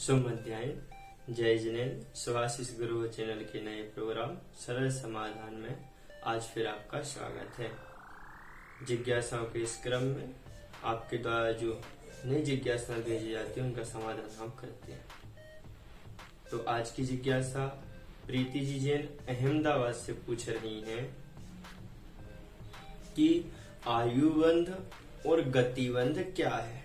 शुभ मध्याह्न। जय जिनेन्द्र। स्वाशिष गुरु चैनल के नए प्रोग्राम सरल समाधान में आज फिर आपका स्वागत है। जिज्ञासाओं के इस क्रम में आपके द्वारा जो नई जिज्ञासा भेजी जाती है उनका समाधान हम करते हैं। तो आज की जिज्ञासा प्रीति जी जैन अहमदाबाद से पूछ रही हैं कि आयुबंध और गतिबंध क्या है।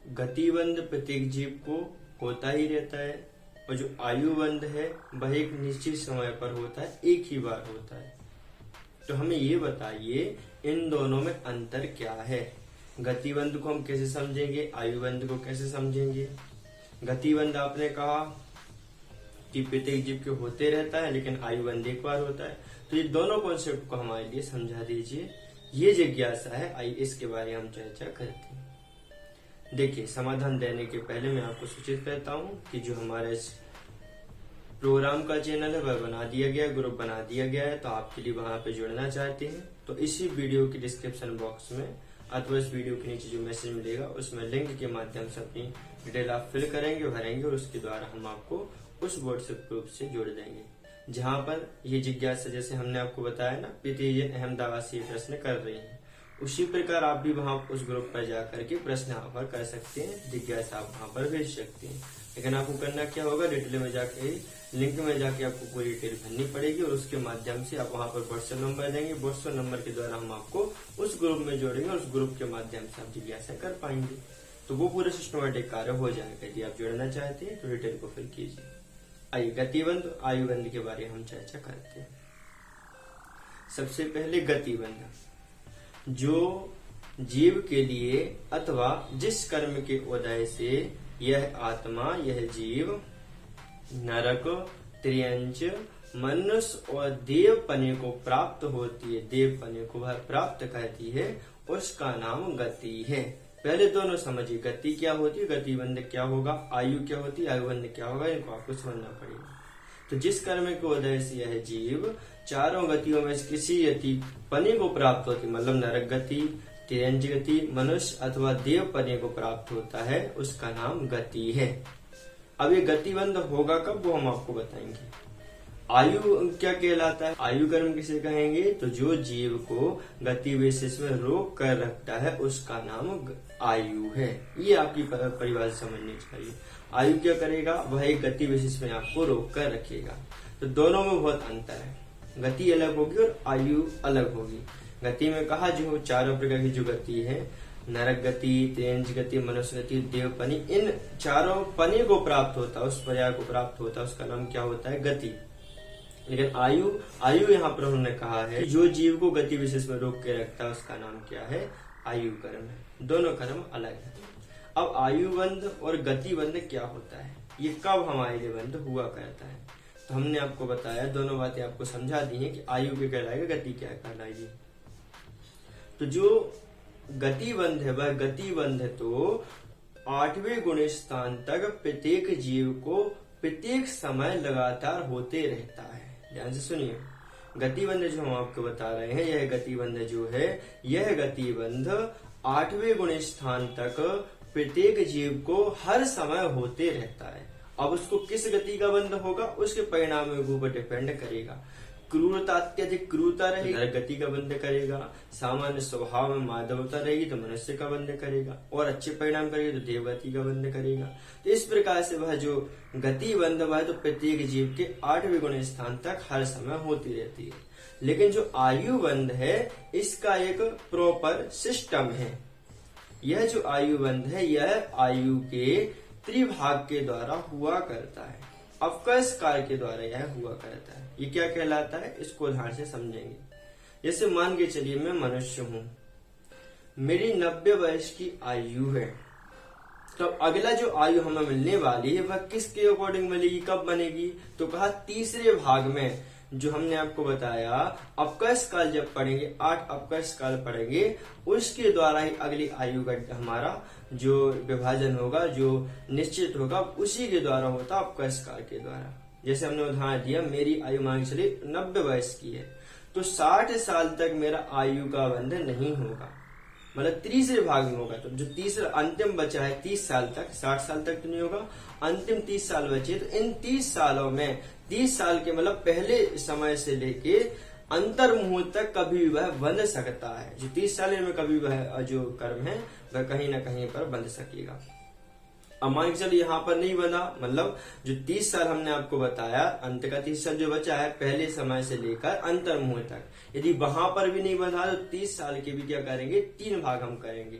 गतिबंध प्रत्येक जीव को होता ही रहता है और जो आयुबंध है वह एक निश्चित समय पर होता है, एक ही बार होता है। तो हमें ये बताइए इन दोनों में अंतर क्या है। गतिबंध को हम कैसे समझेंगे, आयुबंध को कैसे समझेंगे। गतिबंध आपने कहा कि प्रत्येक जीव के होते रहता है लेकिन आयुबंध एक बार होता है। तो ये दोनों कॉन्सेप्ट को हमारे लिए समझा दीजिए। ये जिज्ञासा है, आइए इसके बारे में हम चर्चा करते हैं। देखिए, समाधान देने के पहले मैं आपको सूचित करता हूं कि जो हमारे इस प्रोग्राम का चैनल है वह बना दिया गया, ग्रुप बना दिया गया है। तो आपके लिए वहां पे जुड़ना चाहते हैं तो इसी वीडियो के डिस्क्रिप्शन बॉक्स में अथवा इस वीडियो के नीचे जो मैसेज मिलेगा उसमें लिंक के माध्यम से अपनी डिटेल आप फिल करेंगे, भरेंगे और उसके द्वारा हम आपको उस व्हाट्सएप ग्रुप से जोड़ देंगे जहां पर ये जिज्ञासा, जैसे हमने आपको बताया ना, प्रीति अहमदाबाद से प्रश्न कर रही है, उसी प्रकार आप भी वहां उस ग्रुप पर जाकर के प्रश्न यहाँ पर कर सकते हैं, जिज्ञासा आप वहां पर भेज सकते हैं। लेकिन आपको करना क्या होगा, डिटेल में जाके लिंक में जाके आपको पूरी डिटेल भरनी पड़ेगी और उसके माध्यम से आप वहां पर व्हाट्सएप नंबर देंगे। व्हाट्सएप नंबर के द्वारा हम आपको उस ग्रुप में जोड़ेंगे और उस ग्रुप के माध्यम से आप जिज्ञासा कर पाएंगे। तो वो पूरा सिस्टमेटिक कार्य हो जाएगा। यदि आप जुड़ना चाहते हैं तो डिटेल को फिल कीजिए। आइए गतिबंध आयुबंध के बारे में हम चर्चा करते हैं। सबसे पहले गतिबंध, जो जीव के लिए अथवा जिस कर्म के उदय से यह आत्मा, यह जीव नरक, त्रियंच, मनुष्य और देवपने को प्राप्त होती है, देवपने को वह प्राप्त करती है, उसका नाम गति है। पहले दोनों समझिए, गति क्या होती है, गतिबंध क्या होगा, आयु क्या होती है, आयुबंध क्या होगा, इनको आपको समझना पड़ेगा। तो जिस कर्म के उदय से यह जीव चारों गतियों में किसी गति पने को प्राप्त होती, मतलब नरक गति, तिरंज गति, मनुष्य अथवा देव पने को प्राप्त होता है, उसका नाम गति है। अब ये गतिबंध होगा कब, वो हम आपको बताएंगे। आयु क्या कहलाता है, आयु कर्म किसे कहेंगे, तो जो जीव को गति विशेष में रोक कर रखता है उसका नाम आयु है। ये आपकी परिभाषा समझनी चाहिए। आयु क्या करेगा, वह एक गति विशेष में आपको रोक कर रखेगा। तो दोनों में बहुत अंतर है, गति अलग होगी और आयु अलग होगी। गति में कहा जो चारों प्रकार की जो गति है, नरक गति, तेज गति, मनुष्य गति, देवपनी, इन चारों पनी को प्राप्त होता है, उस पर्याय को प्राप्त होता है, उसका नाम क्या होता है, गति। लेकिन आयु यहाँ पर उन्होंने कहा है जो जीव को गति विशेष में रोक के रखता है उसका नाम क्या है, आयु कर्म है। दोनों कर्म अलग है। अब आयुबंध और गतिबंध क्या होता है, ये कब हमारे लिए बंध हुआ करता है। तो हमने आपको बताया, दोनों बातें आपको समझा दी हैं कि आयु क्या कहलाएगा, गति क्या कहलाएगी। तो जो गतिबंध है वह गतिबंध तो 8वें गुण स्थान तक प्रत्येक जीव को प्रत्येक समय लगातार होते रहता है। ध्यान से सुनिए, गतिबंध जो हम आपको बता रहे हैं, यह गतिबंध जो है, यह गतिबंध 8वें गुण स्थान तक प्रत्येक जीव को हर समय होते रहता है। अब उसको किस गति का बंध होगा, उसके परिणाम के ऊपर डिपेंड करेगा। क्रूरता, अत्यधिक क्रूरता रहेगी तो गति का बंध करेगा, सामान्य स्वभाव में माधवता रहेगी तो मनुष्य का बंध करेगा, और अच्छे परिणाम करेगी तो देवगति का बंध करेगा। तो इस प्रकार से वह जो गति बंध हुआ है तो प्रत्येक जीव के 8वें गुण स्थान तक हर समय होती रहती है। लेकिन जो आयु बंध है इसका एक प्रॉपर सिस्टम है। यह जो आयु बंध है यह आयु के त्रिभाग के द्वारा हुआ करता है, अवकाश काल के द्वारा यह हुआ करता है। ये क्या कहलाता है, इसको ध्यान से समझेंगे। जैसे मान के चलिए मैं मनुष्य हूं, मेरी 90 वर्ष की आयु है, तो अगला जो आयु हमें मिलने वाली है वह किसके अकॉर्डिंग मिलेगी, कब बनेगी, तो कहा तीसरे भाग में। जो हमने आपको बताया अवकाश काल जब पढ़ेंगे, 8 अवकाश काल पढ़ेंगे, उसके द्वारा ही अगली आयु का हमारा जो विभाजन होगा, जो निश्चित होगा, उसी के द्वारा होता अवकाश काल के द्वारा। जैसे हमने उदाहरण दिया, मेरी आयु मान के चलिए 90 वर्ष की है, तो 60 साल तक मेरा आयु का बंधन नहीं होगा। मतलब तीसरे भाग में होगा। तो जो तीसरा अंतिम बचा है 30 साल तक, 60 साल तक तो नहीं होगा, अंतिम 30 साल बचे, तो इन 30 सालों में 30 साल के मतलब पहले समय से लेके अंतर मुहूर्त तक कभी भी वह बंध सकता है। जो 30 साल में कभी वह जो कर्म है वह कहीं ना कहीं पर बंध सकेगा। अब मान के चलिए यहाँ पर नहीं बंधा, मतलब जो 30 साल हमने आपको बताया, अंत का 30 साल जो बचा है पहले समय से लेकर अंतर मुहूर्त तक, यदि वहां पर भी नहीं बंधा तो 30 साल के भी क्या करेंगे, 3 भाग हम करेंगे।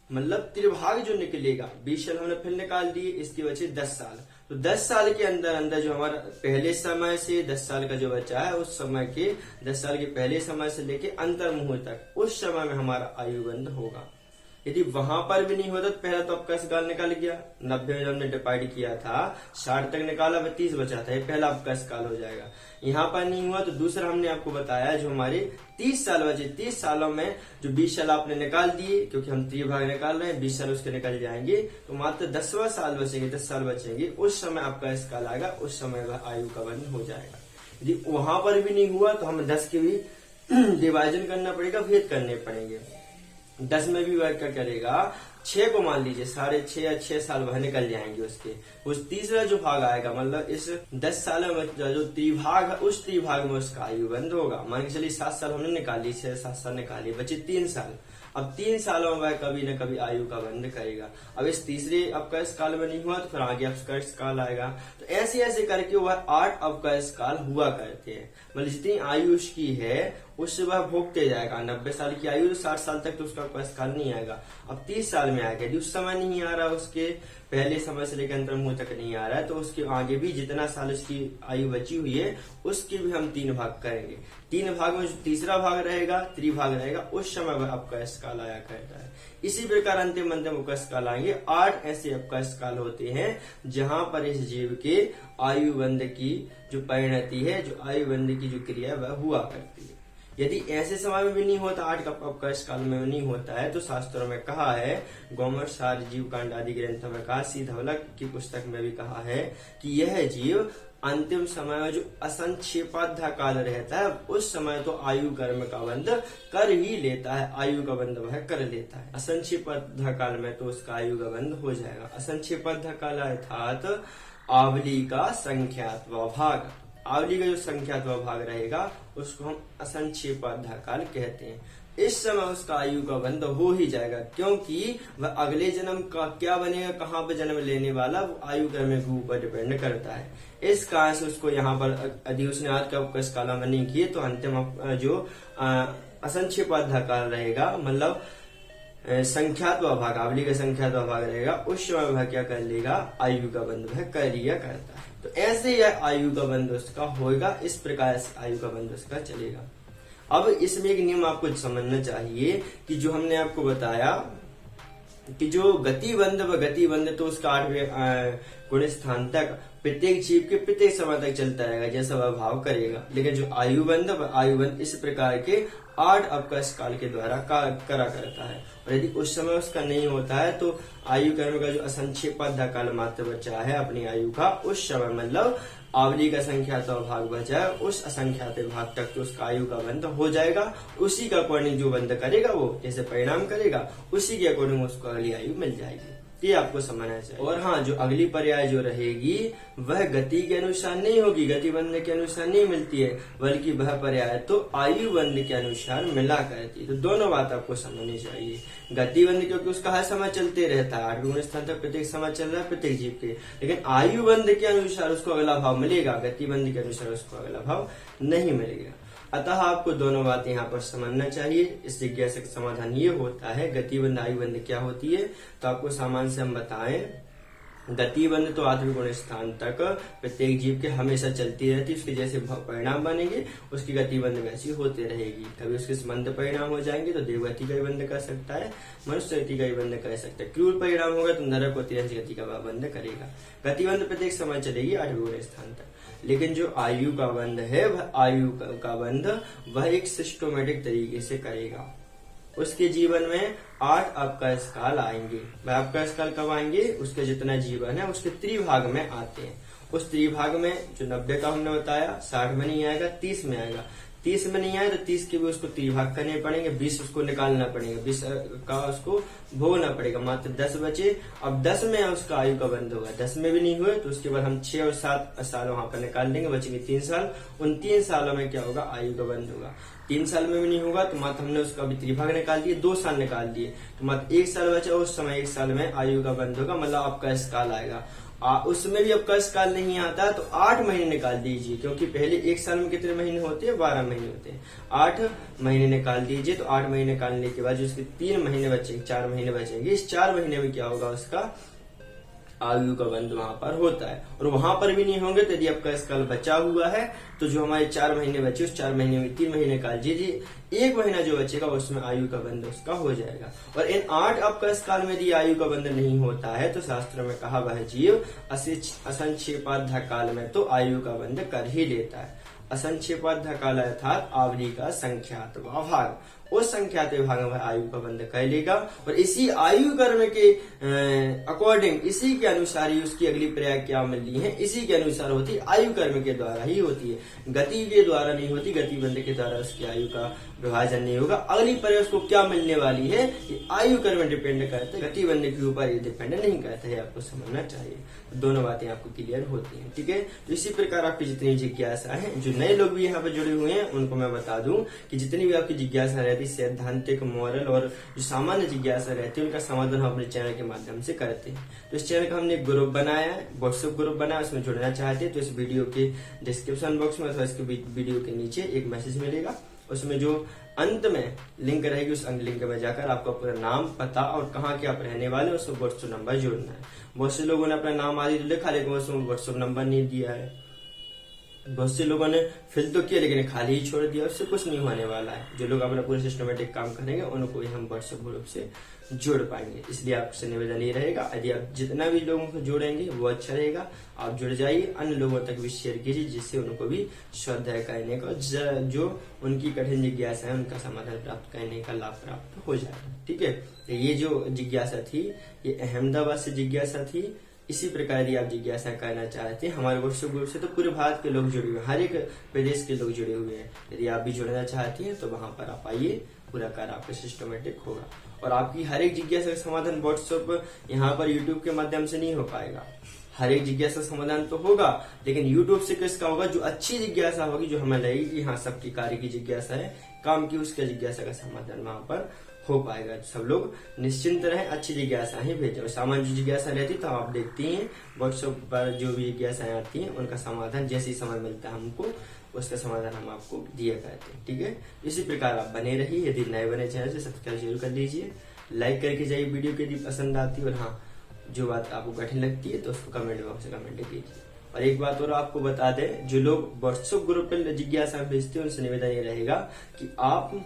मतलब त्रिभाग जो निकलेगा, 20 साल हमने फिर निकाल दिए, इसके बचे 10 साल। तो 10 साल के अंदर अंदर जो हमारा पहले समय से 10 साल का जो बचा है, उस समय के 10 साल के पहले समय से लेके अंतर मुहूर्त तक, उस समय में हमारा आयु बंध होगा। यदि वहां पर भी नहीं होता तो पहला तो आपका स्काल निकल गया, 90 में हमने डिवाइड किया था, 60 तक निकाला, 30 बचा था, ये पहला आपका स्काल हो जाएगा। यहाँ पर नहीं हुआ तो दूसरा हमने आपको बताया, जो हमारे 30 साल बचे, 30 सालों में जो 20 साल आपने निकाल दिए, क्योंकि हम त्रिभाग निकाल रहे हैं, 20 साल उसके निकल जाएंगे, तो मात्र 10वां साल बचेंगे, 10 साल बचेंगे, उस समय आपका स्काल आएगा, उस समय वह आयु का बंध हो जाएगा। यदि वहां पर भी नहीं हुआ तो हमें 10 के भी डिवाइजन करना पड़ेगा, भेद करने पड़ेंगे। 10 में भी वह क्या करेगा, 6 को मान लीजिए, 6.5 या 6 साल वह निकल जाएंगे उसके, उस तीसरा जो भाग आएगा, मतलब इस 10 साल में जो त्रिभाग है, उस त्रिभाग में उसका आयु बंध होगा। मान के चलिए 7 साल हमने निकाली, 6-7 साल निकाली, बचे 3 साल। अब 3 सालों में वह कभी न कभी आयु का बंध करेगा। अब इस तीसरे अवकाश काल में नहीं हुआ तो फिर आगे अवकाश काल आएगा। तो ऐसे ऐसे करके वह 8 अवकाश काल हुआ करते हैं। मतलब जितनी आयु उसकी है उससे वह भोगते जाएगा। 90 साल की आयु तो 60 साल तक तो उसका अवकाश काल नहीं आएगा, अब 30 साल में आएगा। यदि उस समय नहीं आ रहा, उसके पहले समय से लेकर अंतर मुहूर्त तक नहीं आ रहा है, तो उसके आगे भी जितना साल उसकी आयु बची हुई है उसके भी हम 3 भाग करेंगे। 3 भाग में जो तीसरा भाग रहेगा, त्रिभाग रहेगा, उस समय वह अवकाश काल आया करता है। इसी प्रकार अंतिम अंतिम अवकाश काल आएंगे। 8 ऐसे अवकाश काल होते हैं जहां पर इस जीव के आयु बंध की जो परिणति है, जो आयु बंध की जो क्रिया है वह हुआ करती है। यदि ऐसे समय में भी नहीं होता, 8 का अवकाश काल में नहीं होता है, तो शास्त्रों में कहा है, गौमर सार जीव कांड आदि ग्रंथों में कहा, सीधवलक की पुस्तक में भी कहा है कि यह जीव अंतिम समय में जो असंक्षेपाध्या काल रहता है, उस समय तो आयु कर्म का बंध कर ही लेता है, आयु का बंध वह कर लेता है। असंक्षेपाध्या काल में तो उसका आयु का बंध हो जाएगा। असंक्षेपाध्या काल अर्थात आवली का संख्यात्व भाग, आवली का जो संख्यात्व भाग रहेगा उसको हम असंक्षेपाध्या काल कहते हैं। इस समय उसका आयु का बंध हो ही जाएगा, क्योंकि वह अगले जन्म का क्या बनेगा, कहाँ पर जन्म लेने वाला, वो आयु कर्म के ऊपर डिपेंड करता है। इस कारण से उसको यहाँ पर यदि उसने आज का अवकाश काल में नहीं किए तो अंतिम जो असंक्षेपाध्या काल रहेगा, मतलब संख्यात्व भाग, आवली का संख्यात्व भाग रहेगा, उस समय वह क्या कर लेगा, आयु का बंध वह कर लिया करता है। तो ऐसे यह आयु का बंध उसका होगा, इस प्रकार से आयु का बंध उसका चलेगा। अब इसमें एक नियम आपको समझना चाहिए कि जो हमने आपको बताया कि जो गतिबंध व गतिबंध तो उसका 8वें गुण स्थान तक प्रत्येक जीव के प्रत्येक समय तक चलता रहेगा, जैसा वह भाव करेगा। लेकिन जो आयुबंध व आयुबंध इस प्रकार के 8 अवकाश काल के द्वारा करा करता है। और यदि उस समय उसका नहीं होता है तो आयु कर्म का जो असंक्षेपाध्या काल मात्र बचा है अपनी आयु का, उस समय मतलब आवली का संख्यात्व भाग बचा है, उस असंख्यात भाग तक तो उसका आयु का बंध हो जाएगा। उसी का अकॉर्डिंग जो बंध करेगा, वो जैसे परिणाम करेगा, उसी के अकॉर्डिंग उसको अगली आयु मिल जाएगी। ये आपको समझना चाहिए। और हाँ, जो अगली पर्याय जो रहेगी वह गति के अनुसार नहीं होगी, गति बंध के अनुसार नहीं मिलती है, बल्कि वह पर्याय तो आयु बंध के अनुसार मिला करती है। तो दोनों बात आपको समझनी चाहिए। गति बंध क्योंकि उसका हर समय चलते रहता है, 8वें स्थान तक प्रत्येक समय चल रहा है प्रत्येक जीव के, लेकिन आयु बंध के अनुसार उसको अगला भाव मिलेगा, गति बंध के अनुसार उसको अगला भाव नहीं मिलेगा। अतः आपको दोनों बात यहाँ पर समझना चाहिए। इस जिज्ञासा का समाधान ये होता है, गतिबंध आयुबंध क्या होती है, तो आपको सामान्य से हम बताएं। गतिबंध तो 8वें गुण स्थान तक प्रत्येक जीव के हमेशा चलती रहती है, उसके जैसे परिणाम बनेंगे उसकी गतिबंध वैसी होती रहेगी। कभी उसके संबंध परिणाम हो जाएंगे तो देवगति का ही बंध कर सकता है, मनुष्य गति का ही बंध कर सकता है। क्रूर परिणाम होगा तो नरक होती गति का बंध करेगा। गतिबंध प्रत्येक समय चलेगी 8वें गुण स्थान तक। लेकिन जो आयु का बंध है, वह आयु का बंध वह एक सिस्टोमेटिक तरीके से करेगा। उसके जीवन में 8 अवकाश काल आएंगे। वह अवकाश काल कब आएंगे, उसके जितना जीवन है उसके त्रिभाग में आते हैं। उस त्रिभाग में जो 90 का हमने बताया, 60 में नहीं आएगा, 30 में आएगा। 30 में नहीं आए तो 30 के भी उसको त्रिभाग करने पड़ेंगे, 20 उसको निकालना पड़ेगा, 20 का उसको भोगना पड़ेगा, मात्र 10 बचे। अब 10 में उसका आयु का बंध होगा, 10 में भी नहीं हुए तो उसके बाद हम 6 और 7 साल वहां पर निकाल देंगे, बचेंगे 3 साल। उन 3 सालों में क्या होगा, आयु का बंध होगा। 3 साल में भी नहीं होगा तो मात्र हमने उसका अभी त्रिभाग निकाल दिए, 2 साल निकाल दिए तो मात्र 1 साल बचा, उस समय 1 साल में आयु का बंध होगा, मतलब आपका इस काल आएगा। उसमें भी आपका इस काल नहीं आता तो 8 महीने निकाल दीजिए, क्योंकि पहले 1 साल में कितने महीने होते हैं, 12 महीने होते हैं। 8 महीने निकाल दीजिए, तो 8 महीने निकालने के बाद जो उसके 3 महीने बचेंगे, 4 महीने बचेंगे, इस 4 महीने में क्या होगा, उसका आयु का बंध वहां पर होता है। और वहां पर भी नहीं होंगे तो यदि आपका इस काल बचा हुआ है तो जो हमारे 4 महीने बचे, उस 4 महीने में 3 महीने निकाल दीजिए, 1 महीना जो बचेगा उसमें आयु का बंध उसका हो जाएगा। और इन 8 आपका इस काल में यदि आयु का बंध नहीं होता है तो शास्त्रों में कहा वह जीव असंक्षेपाध्या काल में तो आयु का बंध कर ही लेता है। असंक्षेपाध्या काल अर्थात आवधि का संख्यात भाग, उस संख्यात विभाग में आयु का बंध कर लेगा। और इसी आयु कर्म के अकॉर्डिंग, इसी के अनुसार ही उसकी अगली प्रयाग क्या मिली है, इसी के अनुसार होती है, आयु कर्म के द्वारा ही होती है, गति के द्वारा नहीं होती। गति बंध के द्वारा उसकी आयु का विभाजन नहीं होगा। अगली प्रयाग उसको क्या मिलने वाली है, ये आयु कर्म डिपेंड करता है, गति बंध के ऊपर ये डिपेंड नहीं करता है, आपको समझना चाहिए। दोनों बातें आपको क्लियर होती हैं, ठीक है। तो इसी प्रकार आपकी जितनी जिज्ञासा है, जो नए लोग भी यहाँ पर जुड़े हुए हैं उनको मैं बता दूं कि जितनी भी आपकी जिज्ञासा रहती, सैद्धांतिक, मॉरल और जो सामान्य जिज्ञासा रहती है, उनका समाधान हम अपने चैनल के माध्यम से करते हैं। तो इस चैनल का हमने एक ग्रुप बनाया है, व्हाट्सएप ग्रुप बनाया, उसमें जुड़ना चाहते हैं तो इस वीडियो के डिस्क्रिप्शन बॉक्स में अथवा इसके वीडियो के नीचे एक मैसेज मिलेगा, उसमें जो अंत में लिंक रहेगी, उस लिंक में जाकर आपका पूरा नाम, पता और कहाँ के आप रहने वाले उसको व्हाट्सएप नंबर जोड़ना है। बहुत से लोगों ने अपना नाम आदि लिखा लेकिन उसमें व्हाट्सएप नंबर नहीं दिया है, बहुत से लोगों ने फिल तो किया लेकिन खाली ही छोड़ दिया, उससे कुछ नहीं होने वाला है। जो लोग अपना पूरे सिस्टमेटिक काम करेंगे उनको ही हम व्हाट्सएप ग्रुप से जोड़ पाएंगे। इसलिए आपसे निवेदन ये रहेगा, यदि आप जितना भी लोगों को जोड़ेंगे वो अच्छा रहेगा, आप जुड़ जाइए, अन्य लोगों तक भी शेयर कीजिए, जिससे उनको भी स्वाध्याय करने का, जो उनकी कठिन जिज्ञासा है उनका समाधान प्राप्त करने का लाभ प्राप्त हो जाएगा, ठीक है। तो ये जो जिज्ञासा थी ये अहमदाबाद से जिज्ञासा थी। इसी प्रकार यदि आप जिज्ञासा करना चाहते हैं, हमारे व्हाट्सएप ग्रुप से तो पूरे भारत के लोग जुड़े हुए हैं, हर एक प्रदेश के लोग जुड़े हुए हैं। यदि आप भी जुड़ना चाहते हैं तो वहां पर आप आइए, पूरा कार्य आपका सिस्टमेटिक होगा। और आपकी हर एक जिज्ञासा का समाधान व्हाट्सएप यहाँ पर यूट्यूब के माध्यम से नहीं हो पाएगा। हर एक जिज्ञासा समाधान तो होगा लेकिन यूट्यूब से किसका होगा, जो अच्छी जिज्ञासा होगी, जो हमें लगेगी हाँ सबकी कार्य की जिज्ञासा है, काम की, उसके जिज्ञासा का समाधान वहां पर हो पाएगा। सब लोग निश्चिंत रहें, अच्छी जिज्ञासा ही भेजें। और सामान्य जिज्ञासा रहती तो आप देखती हैं व्हाट्सएप पर जो भी जिज्ञासाएं आती हैं उनका समाधान जैसे ही समय मिलता है हमको, उसका समाधान हम आपको दिया करते हैं, ठीक है। इसी प्रकार आप बने रहिए। यदि नए बने चैनल से सब्सक्राइब जरूर कर लीजिए, लाइक करके जाइए वीडियो को यदि पसंद आती है, और हाँ जो बात आपको कठिन लगती है तो उसको कमेंट बॉक्स में कमेंट कीजिए। और एक बात और आपको बता दें, जो लोग व्हाट्सएप ग्रुप पर जिज्ञासा भेजते हैं उनसे निवेदन ये रहेगा कि आप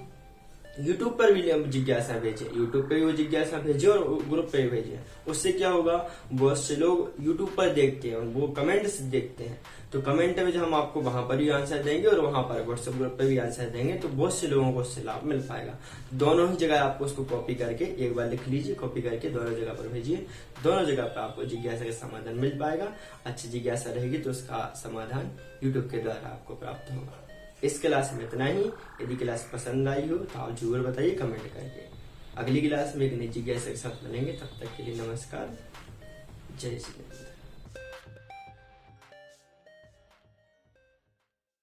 यूट्यूब पर भी जिज्ञासा भेजे, यूट्यूब पे भी वो जिज्ञासा भेजे और ग्रुप पे भी भेजे। उससे क्या होगा, बहुत से लोग यूट्यूब पर देखते हैं, वो कमेंट से देखते हैं, तो कमेंट में जो हम आपको वहां पर भी आंसर देंगे और वहां पर व्हाट्सएप ग्रुप पे भी आंसर देंगे, तो बहुत से लोगों को उससे लाभ मिल पाएगा। दोनों ही जगह आपको उसको कॉपी करके एक बार लिख लीजिए, कॉपी करके दोनों जगह पर भेजिए, दोनों जगह पर आपको जिज्ञासा का समाधान मिल पाएगा। अच्छी जिज्ञासा रहेगी तो उसका समाधान यूट्यूब के द्वारा आपको प्राप्त होगा। इस क्लास में इतना ही। यदि क्लास पसंद आई हो तो आप जरूर बताइए कमेंट करके। अगली क्लास में एक नई जिज्ञासा के साथ मिलेंगे, तब तक के लिए नमस्कार, जय श्री राम।